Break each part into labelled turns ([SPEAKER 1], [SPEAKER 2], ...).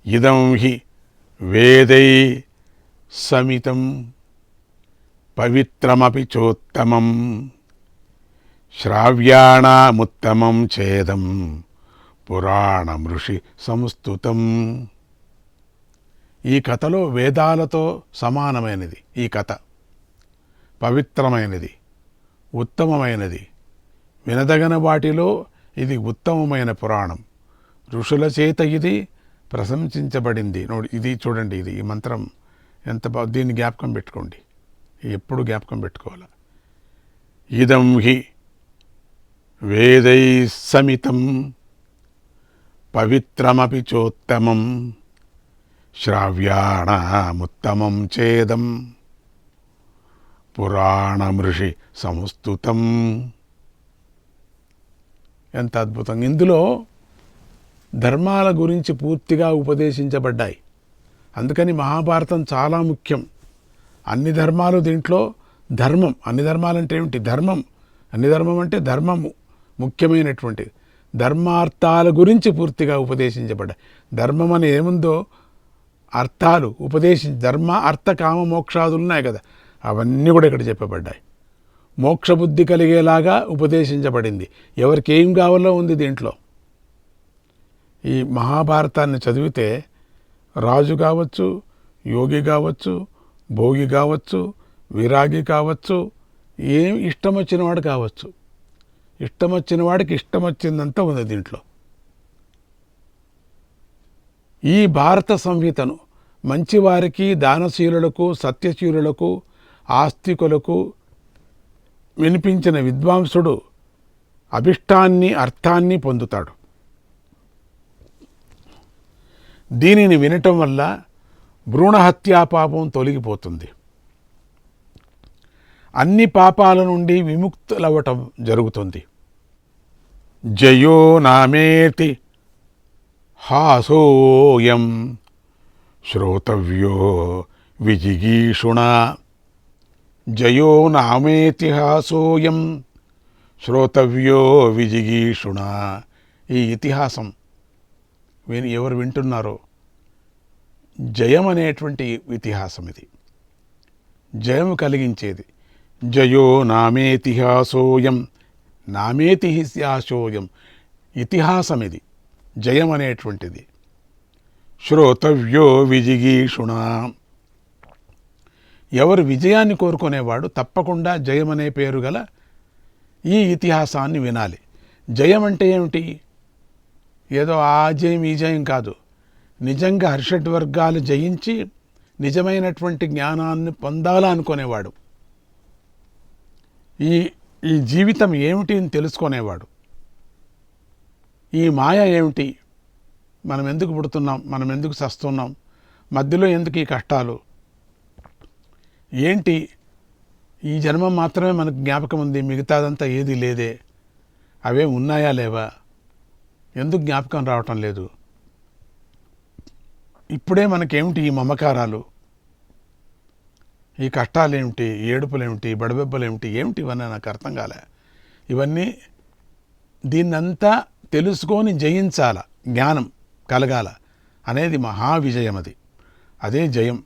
[SPEAKER 1] ఇదం హి వేదై సమితం పవిత్రమపి చోత్తమం శ్రావ్యాణముత్తమం చేదం పురాణమృషి సంస్తుతం. ఈ కథలో వేదాలతో సమానమైనది ఈ కథ. పవిత్రమైనది, ఉత్తమమైనది, వినదగిన వాటిలో ఇది ఉత్తమమైన పురాణం. ఋషుల చేత ఇది ప్రశంసించబడింది. ఇది చూడండి, ఇది ఈ మంత్రం ఎంత దీన్ని జ్ఞాపకం పెట్టుకోండి, ఎప్పుడు జ్ఞాపకం పెట్టుకోవాలి. ఇదం హి వేదై సమితం పవిత్రమపి చోత్తమం శ్రావ్యాణముత్తమం చేదం పురాణమృషి సంస్తుతం. ఎంత అద్భుతంగా! ఇందులో ధర్మాల గురించి పూర్తిగా ఉపదేశించబడ్డాయి. అందుకని మహాభారతం చాలా ముఖ్యం. అన్ని ధర్మాలు దీంట్లో ధర్మం. అన్ని ధర్మాలంటే ఏమిటి? ధర్మం. అన్ని ధర్మం అంటే ధర్మము ముఖ్యమైనటువంటిది. ధర్మార్థాల గురించి పూర్తిగా ఉపదేశించబడ్డాయి. ధర్మం అని ఏముందో అర్థాలు ధర్మ అర్థ కామ మోక్షాదులు ఉన్నాయి కదా, అవన్నీ కూడా ఇక్కడ చెప్పబడ్డాయి. మోక్షబుద్ధి కలిగేలాగా ఉపదేశించబడింది. ఎవరికి ఏం కావాలో ఉంది దీంట్లో. ఈ మహాభారతాన్ని చదివితే రాజు కావచ్చు, యోగి కావచ్చు, భోగి కావచ్చు, విరాగి కావచ్చు, ఏం ఇష్టం వచ్చిన వాడు కావచ్చు. ఇష్టం వచ్చిన వాడికి ఇష్టం వచ్చిందంతా ఉంది దీంట్లో. ఈ భారత సంహితను మంచివారికి, దానశీలులకు, సత్యశీలులకు, ఆస్తికులకు వినిపించిన విద్వాంసుడు అభిష్టాన్ని, అర్థాన్ని పొందుతాడు. దీనిని వినటం వల్ల భ్రూణహత్యా పాపం తొలగిపోతుంది. అన్ని పాపాల నుండి విముక్తులవ్వటం జరుగుతుంది. జయో నామేతి హాసోయం శ్రోతవ్యో విజిగీషుణా. జయో నామేతిహాసోయం శ్రోతవ్యో విజిగీషుణా. ఈ ఇతిహాసం ఎవరు వింటున్నారో, జయం అనేటువంటి ఇతిహాసం ఇది, జయం కలిగించేది. జయో నామేతిహాసోయం, నామేతిహాసోయం ఇతిహాసం ఇది, జయం అనేటువంటిది. శ్రోతవ్యో విజిగీషుణా. ఎవరు విజయాన్ని కోరుకునేవాడు తప్పకుండా జయం అనే పేరు గల ఈ ఇతిహాసాన్ని వినాలి. జయం అంటే ఏమిటి? ఏదో ఆ జయం ఈ జయం కాదు. నిజంగా హర్షడ్వర్గాలు జయించి నిజమైనటువంటి జ్ఞానాన్ని పొందాలనుకునేవాడు, ఈ జీవితం ఏమిటి అని తెలుసుకునేవాడు. ఈ మాయ ఏమిటి? మనం ఎందుకు పుడుతున్నాం? మనం ఎందుకు చస్తున్నాం? మధ్యలో ఎందుకు ఈ కష్టాలు? ఏంటి? ఈ జన్మం మాత్రమే మనకు జ్ఞాపకం ఉంది, మిగతాదంతా ఏది లేదే. అవే ఉన్నాయా లేవా? ఎందుకు జ్ఞాపకం రావటం లేదు? ఇప్పుడే మనకేమిటి ఈ మమకారాలు, ఈ కష్టాలేమిటి, ఏడుపులేమిటి, బడబెబ్బలేమిటి, ఏమిటి ఇవన్నీ నాకు అర్థం కాలే. ఇవన్నీ దీన్నంతా తెలుసుకొని జయించాల, జ్ఞానం కలగాల అనేది మహావిజయం. అదే జయం.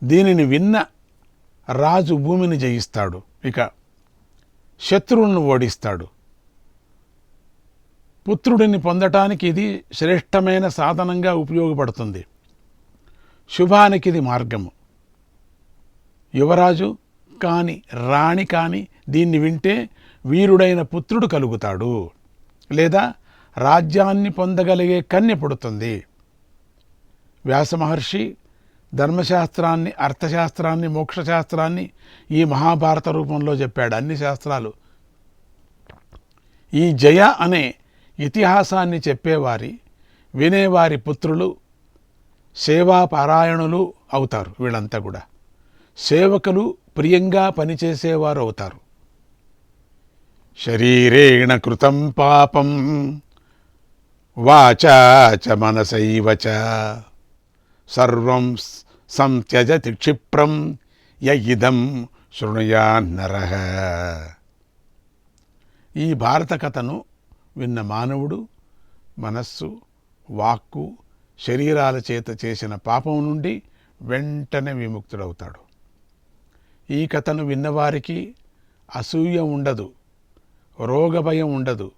[SPEAKER 1] దీనిని విన్న రాజు భూమిని జయిస్తాడు, ఇక శత్రువులను ఓడిస్తాడు. పుత్రుడిని పొందటానికి ఇది శ్రేష్టమైన సాధనంగా ఉపయోగపడుతుంది. శుభానికి ఇది మార్గము. యువరాజు కాని, రాణి కాని దీన్ని వింటే వీరుడైన పుత్రుడు కలుగుతాడు, లేదా రాజ్యాన్ని పొందగలిగే కన్య పుడుతుంది. వ్యాసమహర్షి ధర్మశాస్త్రాన్ని, అర్థశాస్త్రాన్ని, మోక్షశాస్త్రాన్ని ఈ మహాభారత రూపంలో చెప్పాడు. అన్ని శాస్త్రాలు ఈ జయ అనే ఇతిహాసాన్ని చెప్పేవారి, వినేవారి పుత్రులు సేవాపారాయణులు అవుతారు. వీళ్ళంతా కూడా సేవకులు, ప్రియంగా పనిచేసేవారు అవుతారు. శరీరేణ కృతం పాపం వాచా చ మనసైవ చ సర్వం సంత్యజతి క్షిప్రం యయిదం శృణుయాన్నరః. ఈ భారత కథను విన్న మానవుడు మనస్సు, వాక్కు, శరీరాల చేత చేసిన పాపం నుండి వెంటనే విముక్తుడవుతాడు. ఈ కథను విన్నవారికి అసూయ ఉండదు, రోగ భయం ఉండదు,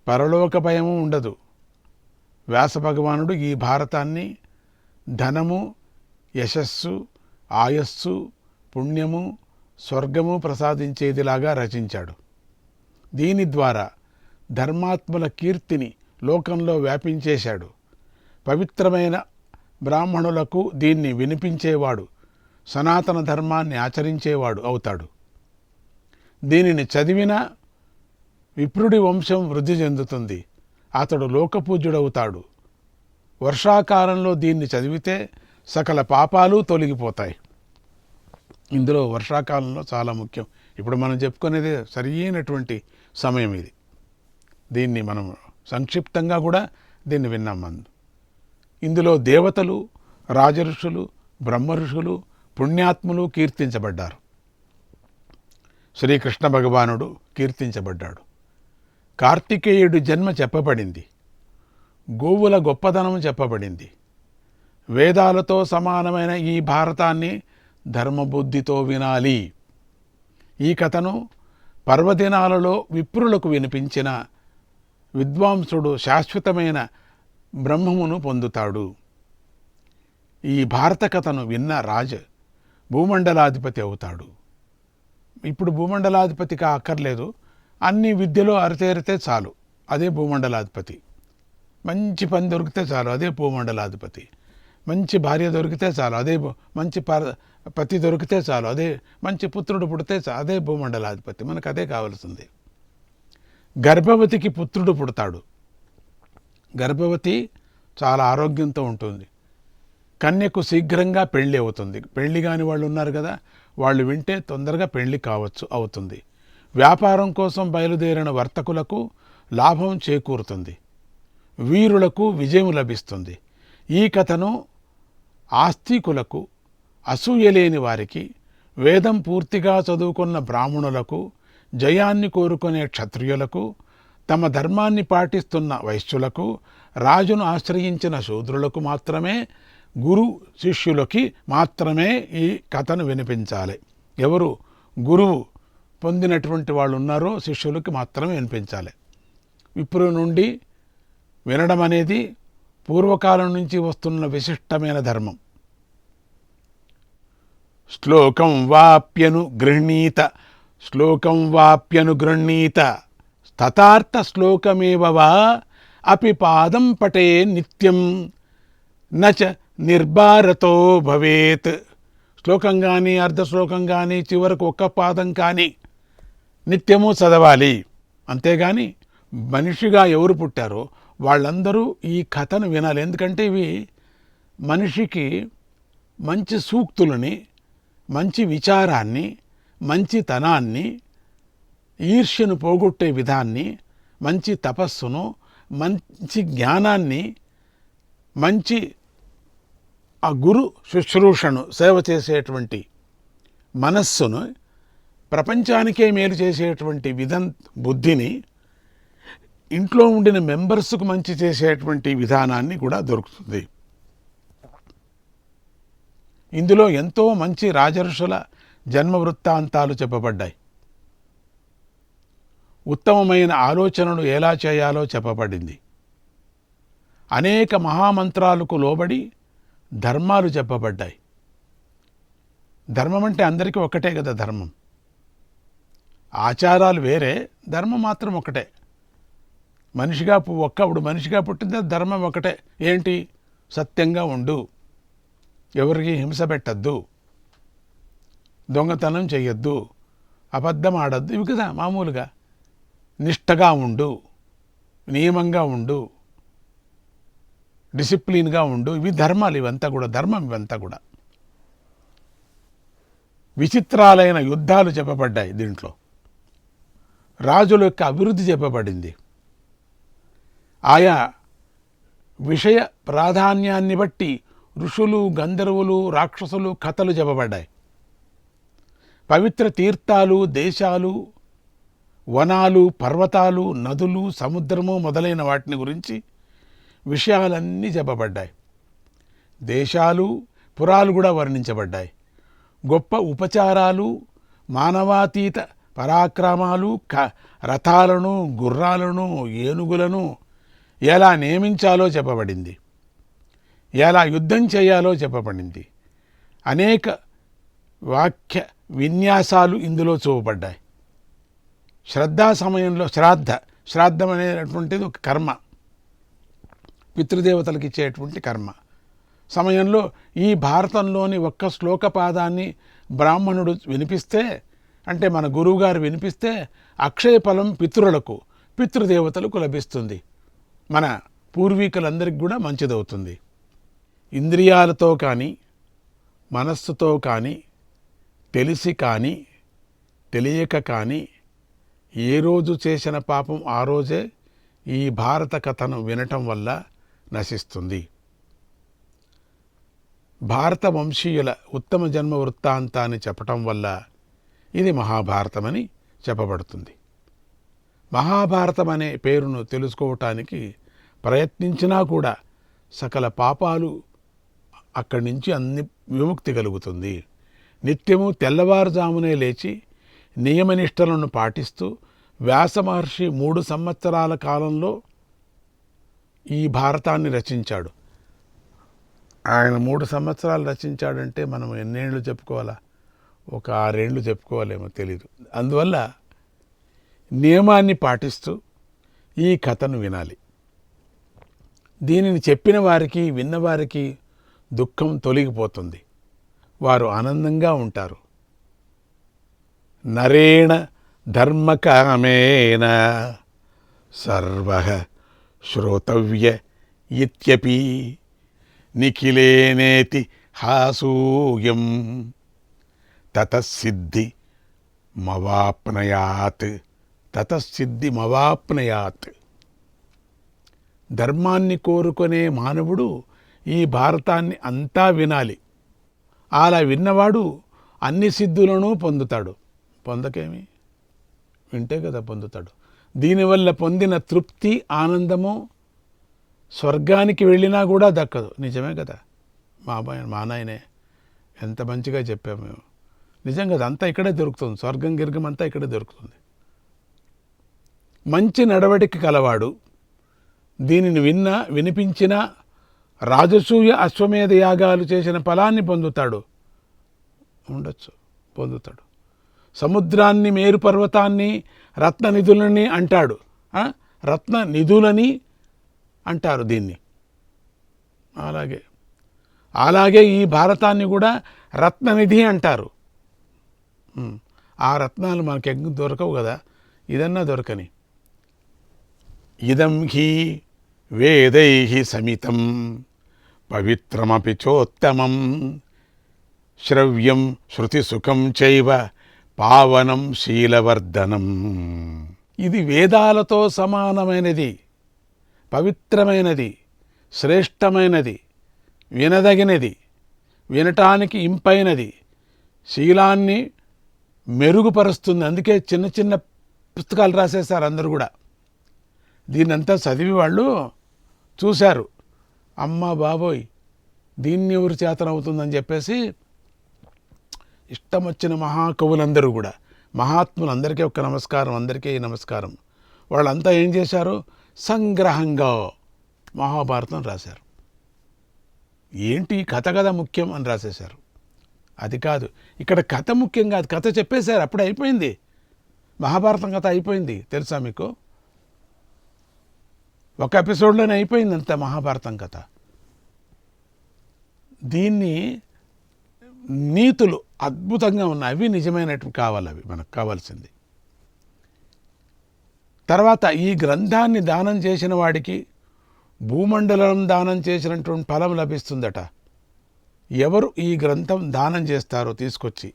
[SPEAKER 1] పరలోక భయము ఉండదు. వ్యాస భగవానుడు ఈ భారతాన్ని ధనము, యశస్సు, ఆయస్సు, పుణ్యము, స్వర్గము ప్రసాదించేదిలాగా రచించాడు. దీని ద్వారా ధర్మాత్ముల కీర్తిని లోకంలో వ్యాపించేశాడు. పవిత్రమైన బ్రాహ్మణులకు దీన్ని వినిపించేవాడు సనాతన ధర్మాన్ని ఆచరించేవాడు అవుతాడు. దీనిని చదివిన విప్రుడి వంశం వృద్ధి చెందుతుంది. అతడు లోకపూజ్యుడవుతాడు. వర్షాకాలంలో దీన్ని చదివితే సకల పాపాలు తొలగిపోతాయి. ఇందులో వర్షాకాలంలో చాలా ముఖ్యం. ఇప్పుడు మనం చెప్పుకునేది సరైనటువంటి సమయం ఇది. దీన్ని మనం సంక్షిప్తంగా కూడా దీన్ని విన్నాం. ఇందులో దేవతలు, రాజఋషులు, బ్రహ్మఋషులు, పుణ్యాత్ములు కీర్తించబడ్డారు. శ్రీకృష్ణ భగవానుడు కీర్తించబడ్డాడు. కార్తికేయుడి జన్మ చెప్పబడింది. గోవుల గొప్పదనం చెప్పబడింది. వేదాలతో సమానమైన ఈ భారతాన్ని ధర్మబుద్ధితో వినాలి. ఈ కథను పర్వదినాలలో విప్రులకు వినిపించిన విద్వాంసుడు శాశ్వతమైన బ్రహ్మమును పొందుతాడు. ఈ భారత కథను విన్న రాజు భూమండలాధిపతి అవుతాడు. ఇప్పుడు భూమండలాధిపతిగా అక్కర్లేదు, అన్ని విద్యలో అరితేరితే చాలు, అదే భూమండలాధిపతి. మంచి పని దొరికితే చాలు, అదే భూమండలాధిపతి. మంచి భార్య దొరికితే చాలు, అదే మంచి పతి దొరికితే చాలు, అదే మంచి పుత్రుడు పుడితే చాలు, అదే భూమండలాధిపతి. మనకు అదే కావాల్సింది. గర్భవతికి పుత్రుడు పుడతాడు. గర్భవతి చాలా ఆరోగ్యంతో ఉంటుంది. కన్యకు శీఘ్రంగా పెళ్ళి అవుతుంది. పెళ్లి కాని వాళ్ళు ఉన్నారు కదా, వాళ్ళు వింటే తొందరగా పెళ్లి అవుతుంది. వ్యాపారం కోసం బయలుదేరిన వర్తకులకు లాభం చేకూరుతుంది. వీరులకు విజయం లభిస్తుంది. ఈ కథను ఆస్తికులకు, అసూయలేని వారికి, వేదం పూర్తిగా చదువుకున్న బ్రాహ్మణులకు, జయాన్ని కోరుకునే క్షత్రియులకు, తమ ధర్మాన్ని పాటిస్తున్న వైశ్యులకు, రాజును ఆశ్రయించిన శూద్రులకు మాత్రమే, గురు శిష్యులకి మాత్రమే ఈ కథను వినిపించాలి. ఎవరు గురువు పొందినటువంటి వాళ్ళు ఉన్నారో శిష్యులకి మాత్రమే వినిపించాలి. ఇప్పుడు నుండి వినడం అనేది పూర్వకాలం నుంచి వస్తున్న విశిష్టమైన ధర్మం. శ్లోకం వాప్యను గృహ్ణీత తథార్థ శ్లోకమేవ వా అపి పాదం పటే నిత్యం నచ నిర్భారతో భవేత్. శ్లోకం కానీ అర్ధశ్లోకం కానీ చివరకు ఒక్క పాదం కానీ నిత్యము చదవాలి. అంతేగాని మనిషిగా ఎవరు పుట్టారో వాళ్ళందరూ ఈ కథను వినాలి. ఎందుకంటే ఇవి మనిషికి మంచి సూక్తులని, మంచి విచారాన్ని, మంచితనాన్ని, ఈర్ష్యను పోగొట్టే విధాన్ని, మంచి తపస్సును, మంచి జ్ఞానాన్ని, మంచి ఆ గురు శుశ్రూషను, సేవ చేసేటువంటి మనస్సును, ప్రపంచానికే మేలు చేసేటువంటి బుద్ధిని, ఇంట్లో ఉండిన మెంబర్స్కు మంచి చేసేటువంటి విధానాన్ని కూడా దొరుకుతుంది. ఇందులో ఎంతో మంచి రాజర్షుల జన్మ వృత్తాంతాలు చెప్పబడ్డాయి. ఉత్తమమైన ఆలోచనలు ఎలా చేయాలో చెప్పబడింది. అనేక మహామంత్రాలకు లోబడి ధర్మాలు చెప్పబడ్డాయి. ధర్మం అంటే అందరికీ ఒకటే కదా ధర్మం. ఆచారాలు వేరే, ధర్మం మాత్రం ఒకటే. మనిషిగా పుట్టిందే ధర్మం ఒకటే. ఏంటి? సత్యంగా ఉండు, ఎవరికి హింస పెట్టద్దు, దొంగతనం చెయ్యొద్దు, అబద్ధం ఆడద్దు, ఇవి కదా మామూలుగా. నిష్టగా ఉండు, నియమంగా ఉండు, డిసిప్లిన్గా ఉండు, ఇవి ధర్మాలు. ఇవంతా కూడా ధర్మం. ఇవంతా కూడా విచిత్రాలైన యుద్ధాలు చెప్పబడ్డాయి. దీంట్లో రాజుల యొక్క అభివృద్ధి చెప్పబడింది. ఆయా విషయ ప్రాధాన్యాన్ని బట్టి ఋషులు, గంధర్వులు, రాక్షసులు కథలు చెప్పబడ్డాయి. పవిత్ర తీర్థాలు, దేశాలు, వనాలు, పర్వతాలు, నదులు, సముద్రము మొదలైన వాటిని గురించి విషయాలన్నీ చెప్పబడ్డాయి. దేశాలు పురాలు కూడా వర్ణించబడ్డాయి. గొప్ప ఉపచారాలు, మానవాతీత పరాక్రమాలు, రథాలను, గుర్రాలను, ఏనుగులను ఎలా నియమించాలో చెప్పబడింది, ఎలా యుద్ధం చేయాలో చెప్పబడింది. అనేక వాక్య విన్యాసాలు ఇందులో చూపబడ్డాయి. శ్రద్ధా సమయంలో శ్రాద్ధం అనేటువంటిది ఒక కర్మ, పితృదేవతలకు ఇచ్చేటువంటి కర్మ సమయంలో ఈ భారతంలోని ఒక్క శ్లోక పాదాన్ని బ్రాహ్మణుడు వినిపిస్తే, అంటే మన గురువుగారు వినిపిస్తే అక్షయ ఫలం పితృదేవతలకు లభిస్తుంది. మన పూర్వీకులందరికీ కూడా మంచిదవుతుంది. ఇంద్రియాలతో కానీ, మనస్సుతో కానీ, తెలిసి కానీ, తెలియక కానీ ఏ రోజు చేసిన పాపం ఆ రోజే ఈ భారత కథను వినటం వల్ల నశిస్తుంది. భారత వంశీయుల ఉత్తమ జన్మ వృత్తాంతాన్ని చెప్పటం వల్ల ఇది మహాభారతమని చెప్పబడుతుంది. మహాభారతం అనే పేరును తెలుసుకోవటానికి ప్రయత్నించినా కూడా సకల పాపాలు అక్కడి నుంచి అన్ని విముక్తి కలుగుతుంది. నిత్యము తెల్లవారుజామునే లేచి నియమనిష్టలను పాటిస్తూ వ్యాస మహర్షి 3 సంవత్సరాల కాలంలో ఈ భారతాన్ని రచించాడు. ఆయన 3 సంవత్సరాలు రచించాడంటే మనం ఎన్నేళ్ళు చెప్పుకోవాలా? ఒక 6 ఏళ్ళు చెప్పుకోవాలేమో తెలీదు. అందువల్ల నియమాన్ని పాటిస్తూ ఈ కథను వినాలి. దీనిని చెప్పిన వారికి, విన్నవారికి దుఃఖం తొలగిపోతుంది. వారు ఆనందంగా ఉంటారు. నరేణ ధర్మకామేన సర్వః శ్రోతవ్య ఇత్యపి నిఖిలేనేతి హాసూయం తతసిద్ధి మవాప్నయాత్. ధర్మాన్ని కోరుకునే మానవుడు ఈ భారతాన్ని అంతా వినాలి. అలా విన్నవాడు అన్ని సిద్ధులను పొందుతాడు. పొందకేమి, వింటే కదా పొందుతాడు. దీనివల్ల పొందిన తృప్తి, ఆనందము స్వర్గానికి వెళ్ళినా కూడా దక్కదు. నిజమే కదా. మా నాయనే ఎంత మంచిగా చెప్పాము మేము. నిజం కదా, అంతా ఇక్కడే దొరుకుతుంది. స్వర్గం గిర్గం అంతా ఇక్కడే దొరుకుతుంది. మంచి నడవడిక కలవాడు దీనిని వినిపించిన రాజసూయ అశ్వమేధ యాగాలు చేసిన ఫలాన్ని పొందుతాడు. పొందుతాడు. సముద్రాన్ని, మేరు పర్వతాన్ని, రత్ననిధులని అంటాడు. రత్ననిధులని అంటారు దీన్ని. అలాగే ఈ భారతాన్ని కూడా రత్ననిధి అంటారు. ఆ రత్నాలు మనకి దొరకవు కదా, ఇదన్నా దొరకని. ఇదం హి వేదైః సమితం పవిత్రమపి చోత్తమం శ్రవ్యం శృతిసుఖం చైవ పావనం శీలవర్ధనం. ఇది వేదాలతో సమానమైనది, పవిత్రమైనది, శ్రేష్టమైనది, వినదగినది, వినటానికి ఇంపైనది, శీలాన్ని మెరుగుపరుస్తుంది. అందుకే చిన్న చిన్న పుస్తకాలు రాసేశారు అందరూ కూడా. దీన్నంతా చదివి వాళ్ళు చూశారు, అమ్మ బాబోయ్ దీన్ని ఎవరు చేతనవుతుందని చెప్పేసి ఇష్టం వచ్చిన మహాకవులందరూ కూడా, మహాత్ములందరికీ ఒక నమస్కారం, అందరికీ నమస్కారం. వాళ్ళంతా ఏం చేశారు? సంగ్రహంగా మహాభారతం రాశారు. ఏంటి కథ కదా ముఖ్యం అని రాసేశారు. అది కాదు, ఇక్కడ కథ ముఖ్యం కాదు. కథ చెప్పేశారు, అప్పుడు అయిపోయింది. మహాభారతం కథ అయిపోయింది. తెలుసా మీకు? ఒక ఎపిసోడ్లోనే అయిపోయింది అంత మహాభారతం కథ. దీన్ని నీతులు అద్భుతంగా ఉన్నాయి. అవి నిజమైనట్టు కావాలి, అవి మనకు కావాల్సింది. తర్వాత ఈ గ్రంథాన్ని దానం చేసిన వాడికి భూమండలం దానం చేసినటువంటి ఫలం లభిస్తుందట. ఎవరు ఈ గ్రంథం దానం చేస్తారో తీసుకొచ్చి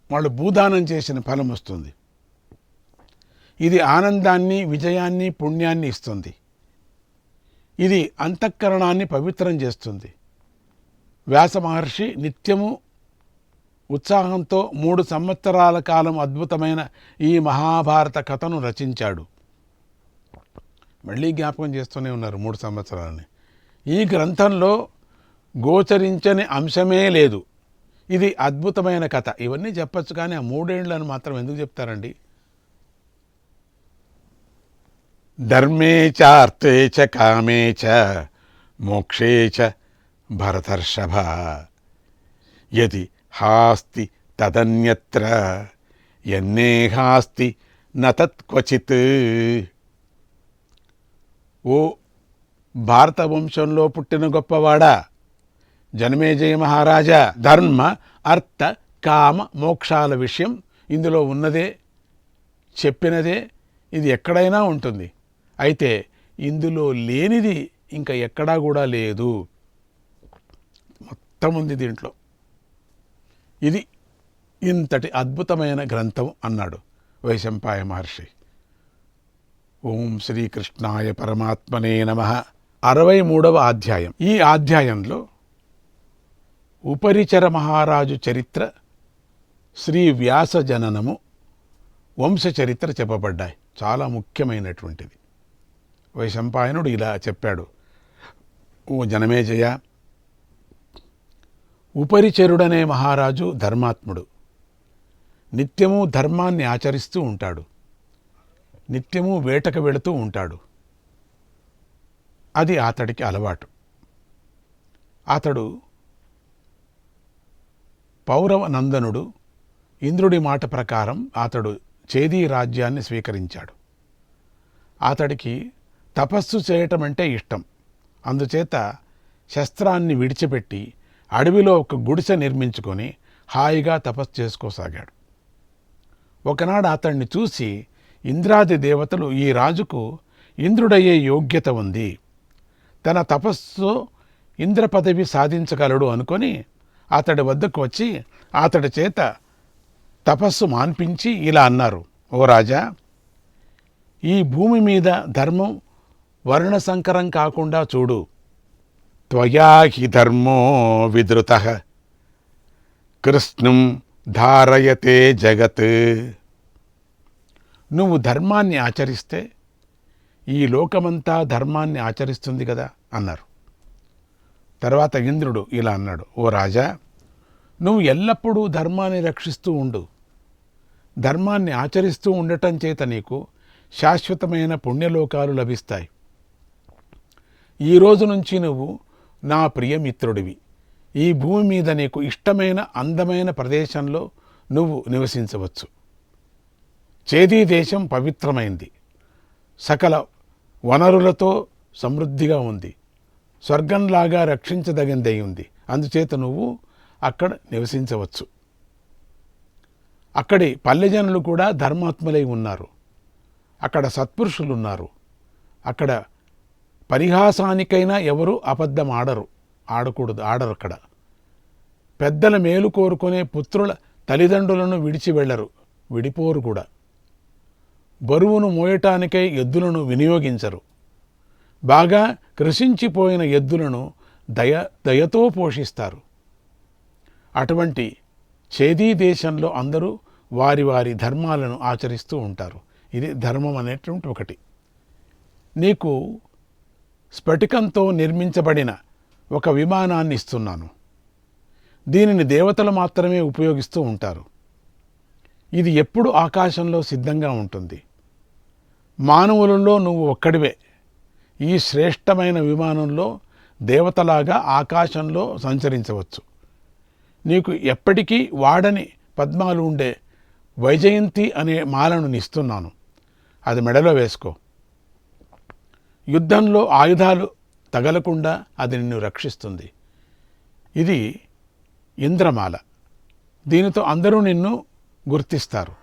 [SPEAKER 1] వాళ్ళు భూదానం చేసిన ఫలం వస్తుంది. ఇది ఆనందాన్ని, విజయాన్ని, పుణ్యాన్ని ఇస్తుంది. ఇది అంతఃకరణాన్ని పవిత్రం చేస్తుంది. వ్యాస మహర్షి నిత్యము ఉత్సాహంతో 3 సంవత్సరాల కాలం అద్భుతమైన ఈ మహాభారత కథను రచించాడు. మళ్ళీ జ్ఞాపకం చేస్తూనే ఉన్నారు 3 సంవత్సరాలని. ఈ గ్రంథంలో గోచరించని అంశమే లేదు. ఇది అద్భుతమైన కథ. ఇవన్నీ చెప్పచ్చు, కానీ ఆ 3 ఏళ్లను మాత్రం ఎందుకు చెప్తారండి? ధర్మే చార్థే చ కామే చ మోక్షే చ భరతర్షభ యది హాస్తి తదన్యత్ర యన్నేహాస్తి నతత్క్వచిత్. ఓ భారత వంశంలో పుట్టిన గొప్పవాడా జనమేజయ మహారాజా, ధర్మ అర్థ కామ మోక్షాల విషయం ఇందులో ఉన్నదే, చెప్పినదే. ఇది ఎక్కడైనా ఉంటుంది. అయితే ఇందులో లేనిది ఇంకా ఎక్కడా కూడా లేదు, మొత్తం ఉంది దీంట్లో. ఇది ఇంతటి అద్భుతమైన గ్రంథం అన్నాడు వైశంపాయ మహర్షి. ఓం శ్రీకృష్ణాయ పరమాత్మనే నమః. 63వ అధ్యాయం. ఈ అధ్యాయంలో ఉపరిచర మహారాజు చరిత్ర, శ్రీ వ్యాస జననము, వంశ చరిత్ర చెప్పబడ్డాయి. చాలా ముఖ్యమైనటువంటిది. వైశంపాయనుడు ఇలా చెప్పాడు: ఓ జనమేజయ, ఉపరిచరుడనే మహారాజు ధర్మాత్ముడు. నిత్యము ధర్మాన్ని ఆచరిస్తూ ఉంటాడు. నిత్యము వేటకు వెళుతూ ఉంటాడు. అది అతడికి అలవాటు. అతడు పౌరవ నందనుడు. ఇంద్రుడి మాట ప్రకారం అతడు చేదీ రాజ్యాన్ని స్వీకరించాడు. అతడికి తపస్సు చేయటం అంటే ఇష్టం. అందుచేత శస్త్రాన్ని విడిచిపెట్టి అడవిలో ఒక గుడిసె నిర్మించుకొని హాయిగా తపస్సు చేసుకోసాగాడు. ఒకనాడు అతన్ని చూసి ఇంద్రాది దేవతలు, ఈ రాజుకు ఇంద్రుడయ్యే యోగ్యత ఉంది, తన తపస్సు ఇంద్ర పదవి సాధించగలడు అనుకొని అతడి వద్దకు వచ్చి అతడి చేత తపస్సు మాన్పించి ఇలా అన్నారు: ఓ రాజా, ఈ భూమి మీద ధర్మం వర్ణ సంకరం కాకుండా చూడు. త్వయా హి ధర్మో విధృతః కృష్ణం ధారయతే జగత్. నువ్వు ధర్మాన్ని ఆచరిస్తే ఈ లోకమంతా ధర్మాన్ని ఆచరిస్తుంది కదా అన్నారు. తర్వాత ఇంద్రుడు ఇలా అన్నాడు: ఓ రాజా, నువ్వు ఎల్లప్పుడూ ధర్మాన్ని రక్షిస్తూ ఉండు. ధర్మాన్ని ఆచరిస్తూ ఉండటం చేత నీకు శాశ్వతమైన పుణ్యలోకాలు లభిస్తాయి. ఈ రోజు నుంచి నువ్వు నా ప్రియమిత్రుడివి. ఈ భూమి మీద నీకు ఇష్టమైన అందమైన ప్రదేశంలో నువ్వు నివసించవచ్చు. చేదీ దేశం పవిత్రమైంది, సకల వనరులతో సమృద్ధిగా ఉంది, స్వర్గంలాగా రక్షించదగిందై ఉంది. అందుచేత నువ్వు అక్కడ నివసించవచ్చు. అక్కడి పల్లెజనులు కూడా ధర్మాత్ములై ఉన్నారు. అక్కడ సత్పురుషులు ఉన్నారు. అక్కడ పరిహాసానికైనా ఎవరు అబద్ధం ఆడరు అక్కడ. పెద్దల మేలు కోరుకునే పుత్రుల తల్లిదండ్రులను విడిచి వెళ్ళరు, విడిపోరు కూడా. బరువును మోయటానికై ఎద్దులను వినియోగించరు. బాగా కృషించిపోయిన ఎద్దులను దయతో పోషిస్తారు. అటువంటి చేదీ దేశంలో అందరూ వారి వారి ధర్మాలను ఆచరిస్తూ ఉంటారు. ఇది ధర్మం అనేటువంటి ఒకటి. నీకు స్ఫటికంతో నిర్మించబడిన ఒక విమానాన్ని ఇస్తున్నాను. దీనిని దేవతలు మాత్రమే ఉపయోగిస్తూ ఉంటారు. ఇది ఎప్పుడు ఆకాశంలో సిద్ధంగా ఉంటుంది. మానవులలో నువ్వు ఒక్కడివే. ఈ శ్రేష్టమైన విమానంలో దేవతలాగా ఆకాశంలో సంచరించవచ్చు. నీకు ఎప్పటికీ వాడని పద్మాలు ఉండే వైజయంతి అనే మాలను ఇస్తున్నాను. అది మెడలో వేసుకో. యుద్ధంలో ఆయుధాలు తగలకుండా అది నిన్ను రక్షిస్తుంది. ఇది ఇంద్రమాల. దీనితో అందరూ నిన్ను గుర్తిస్తారు.